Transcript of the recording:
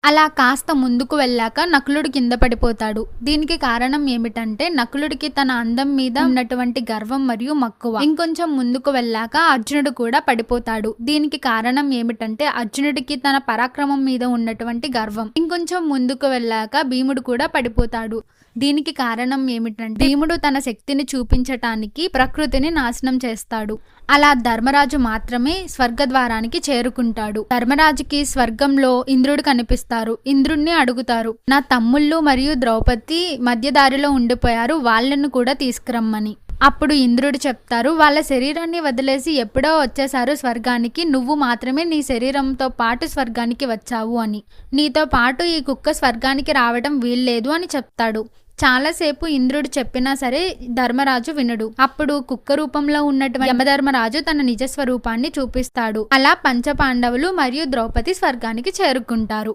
అలా కాస్త ముందుకు వెళ్ళాక నకులుడు కింద పడిపోతాడు. దీనికి కారణం ఏమిటంటే నకులుడికి తన అందం మీద ఉన్నటువంటి గర్వం మరియు మక్కువ. ఇంకొంచెం ముందుకు వెళ్ళాక అర్జునుడు కూడా పడిపోతాడు. దీనికి కారణం ఏమిటంటే అర్జునుడికి తన పరాక్రమం మీద ఉన్నటువంటి గర్వం. ఇంకొంచెం ముందుకు వెళ్ళాక భీముడు కూడా పడిపోతాడు. దీనికి కారణం ఏమిటంటే భీముడు తన శక్తిని చూపించటానికి ప్రకృతిని నాశనం చేస్తాడు. అలా ధర్మరాజు మాత్రమే స్వర్గద్వారానికి చేరుకుంటాడు. ధర్మరాజుకి స్వర్గంలో ఇంద్రుడు కనిపిస్తారు. ఇంద్రుణ్ణి అడుగుతారు, నా తమ్ముళ్ళు మరియు ద్రౌపది మధ్యదారిలో ఉండిపోయారు, వాళ్ళను కూడా తీసుకురమ్మని. అప్పుడు ఇంద్రుడు చెప్తారు, వాళ్ళ శరీరాన్ని వదిలేసి ఎప్పుడో వచ్చేసారు స్వర్గానికి, నువ్వు మాత్రమే నీ శరీరంతో పాటు స్వర్గానికి వచ్చావు అని. నీతో పాటు ఈ కుక్క స్వర్గానికి రావడం వీల్లేదు అని చెప్తాడు. చాలాసేపు ఇంద్రుడు చెప్పినా సరే ధర్మరాజు వినడు. అప్పుడు కుక్క రూపంలో ఉన్నటువంటి యమధర్మరాజు తన నిజ స్వరూపాన్ని చూపిస్తాడు. అలా పంచపాండవులు మరియు ద్రౌపది స్వర్గానికి చేరుకుంటారు.